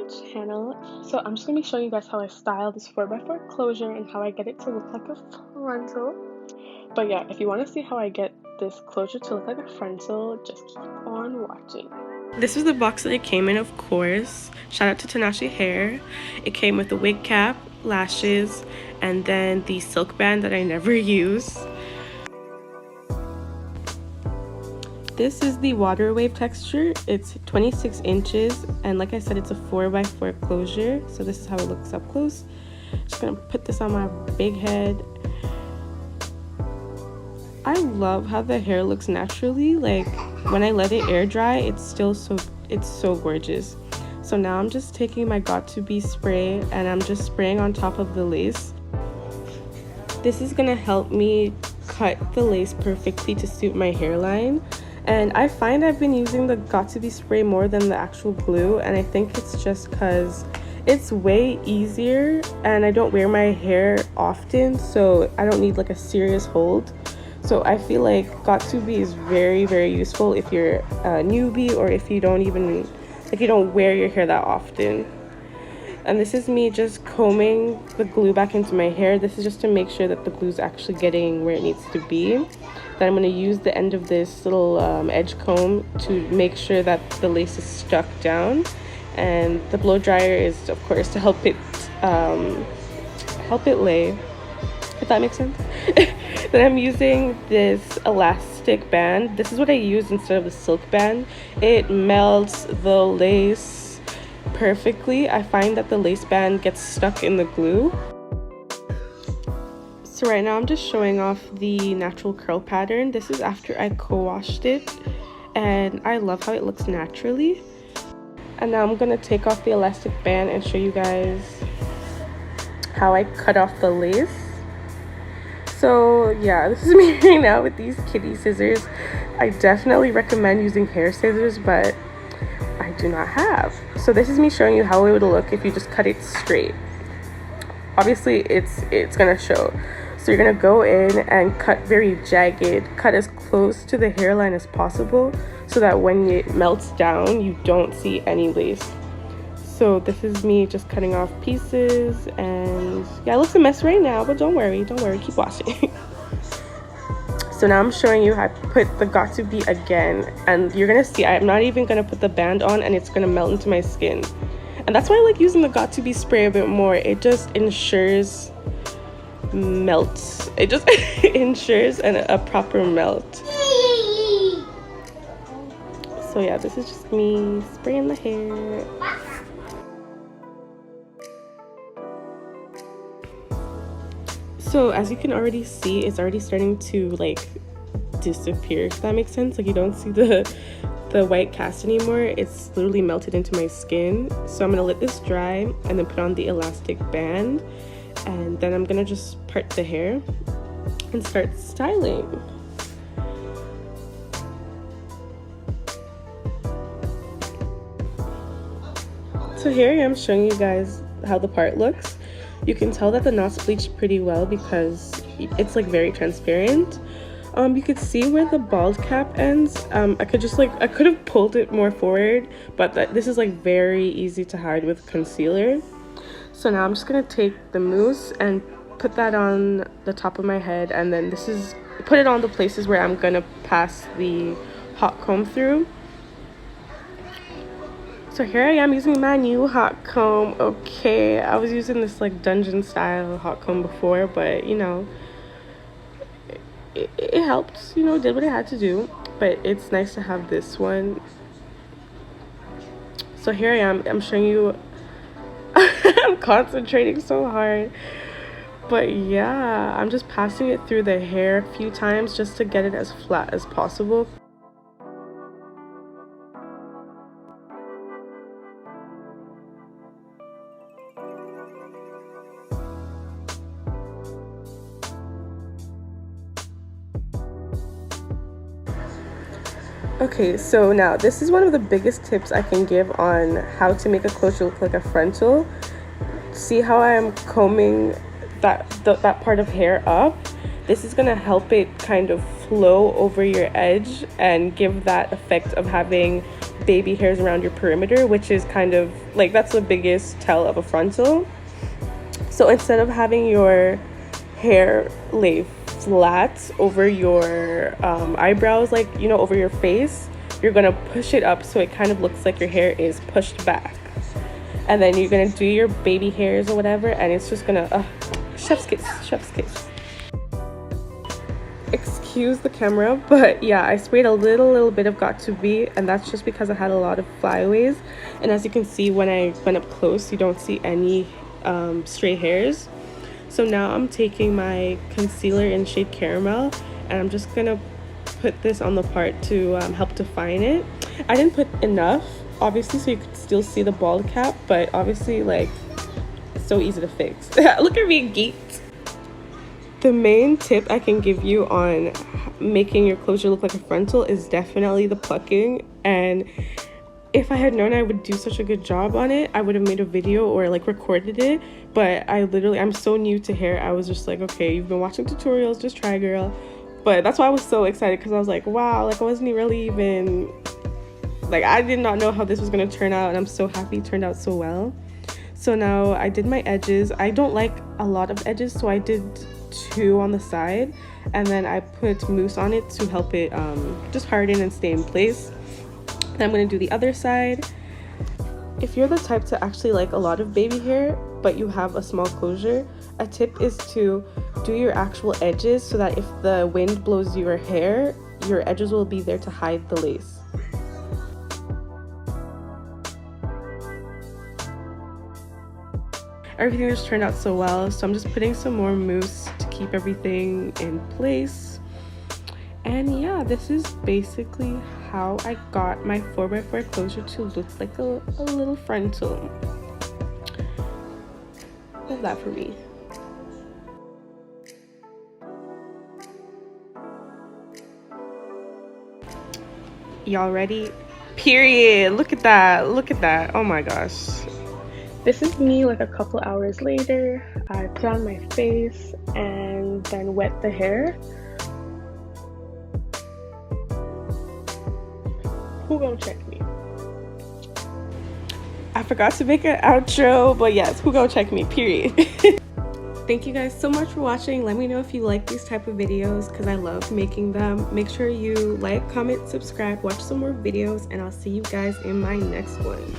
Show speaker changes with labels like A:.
A: my channel. So I'm just gonna be showing you guys how I style this 4x4 closure and how I get it to look like a frontal. But yeah, if you want to see how I get this closure to look like a frontal, just keep on watching. This is the box that it came in, of course. Shout out to TINASHEHAIR. It came with the wig cap, lashes, and then the silk band that I never use. This is the water wave texture. It's 26 inches, and like I said, it's a 4x4 closure. So this is how it looks up close. Just gonna put this on my big head. I love how the hair looks naturally. Like when I let it air dry, it's so gorgeous. So now I'm just taking my Got2b spray and I'm just spraying on top of the lace. This is gonna help me cut the lace perfectly to suit my hairline. And I find I've been using the Got2b spray more than the actual glue, and I think it's just because it's way easier and I don't wear my hair often, so I don't need like a serious hold. So I feel like Got2b is very, very useful if you're a newbie or if you don't even, like, you don't wear your hair that often. And this is me just combing the glue back into my hair. This is just to make sure that the glue is actually getting where it needs to be. Then I'm going to use the end of this little edge comb to make sure that the lace is stuck down. And the blow dryer is, of course, to help it lay, if that makes sense. Then I'm using this elastic band. This is what I use instead of the silk band. It melts the lace perfectly. I find that the lace band gets stuck in the glue. So right now I'm just showing off the natural curl pattern. This is after I co-washed it, and I love how it looks naturally. And now I'm gonna take off the elastic band and show you guys how I cut off the lace. So yeah, this is me right now with these kitty scissors. I definitely recommend using hair scissors, but I do not have. So this is me showing you how it would look if you just cut it straight. Obviously it's gonna show. So you're gonna go in and cut very jagged, cut as close to the hairline as possible so that when it melts down, you don't see any lace. So this is me just cutting off pieces, and yeah, it looks a mess right now, but don't worry, keep watching. So now I'm showing you how I put the Got2b again, and you're gonna see I'm not even gonna put the band on, and it's gonna melt into my skin. And that's why I like using the Got2b spray a bit more. It just ensures melts. It just ensures a proper melt. So yeah, this is just me spraying the hair. So as you can already see, it's already starting to like disappear, if that makes sense. Like you don't see the white cast anymore. It's literally melted into my skin. So I'm gonna let this dry and then put on the elastic band, and then I'm gonna just part the hair and start styling. So here I am showing you guys how the part looks. You can tell that the knots bleached pretty well because it's like very transparent. You could see where the bald cap ends. I could have pulled it more forward, but this is like very easy to hide with concealer. So now I'm just gonna take the mousse and put that on the top of my head, and then put it on the places where I'm gonna pass the hot comb through. So here I am using my new hot comb. Okay, I was using this like dungeon style hot comb before, but you know, it helped, you know, did what it had to do. But it's nice to have this one. So here I am, I'm showing you. I'm concentrating so hard. But yeah, I'm just passing it through the hair a few times just to get it as flat as possible. Okay, so now this is one of the biggest tips I can give on how to make a closure look like a frontal. See how I am combing that part of hair up? This is gonna help it kind of flow over your edge and give that effect of having baby hairs around your perimeter, which is kind of like, that's the biggest tell of a frontal. So instead of having your hair lay flat over your eyebrows, like, you know, over your face, you're gonna push it up so it kind of looks like your hair is pushed back. And then you're gonna do your baby hairs or whatever, and it's just gonna chef's kiss, chef's kiss. Excuse the camera, but yeah, I sprayed a little bit of got2b, and that's just because I had a lot of flyaways. And as you can see, when I went up close, you don't see any stray hairs. So now I'm taking my concealer in shade Caramel, and I'm just gonna put this on the part to help define it. I didn't put enough, obviously, so you could still see the bald cap, but obviously, like, it's so easy to fix. Look at me geeked. The main tip I can give you on making your closure look like a frontal is definitely the plucking. And if I had known I would do such a good job on it, I would have made a video or like recorded it. But I'm so new to hair. I was just like, okay, you've been watching tutorials, just try, girl. But that's why I was so excited, because I was like, wow, like I wasn't really even, like, I did not know how this was gonna turn out, and I'm so happy it turned out so well. So now I did my edges. I don't like a lot of edges, so I did 2 on the side, and then I put mousse on it to help it just harden and stay in place. Then I'm gonna do the other side. If you're the type to actually like a lot of baby hair but you have a small closure, a tip is to do your actual edges so that if the wind blows your hair, your edges will be there to hide the lace. Everything just turned out so well, so I'm just putting some more mousse to keep everything in place. And yeah, this is basically how I got my 4x4 closure to look like a little frontal. Love that for me. Y'all ready? Period. Look at that. Look at that. Oh my gosh. This is me like a couple hours later. I put on my face and then wet the hair. Who gonna check me? I forgot to make an outro, but yes, who gonna check me, period. Thank you guys so much for watching. Let me know if you like these type of videos, because I love making them. Make sure you like, comment, subscribe, watch some more videos, and I'll see you guys in my next one.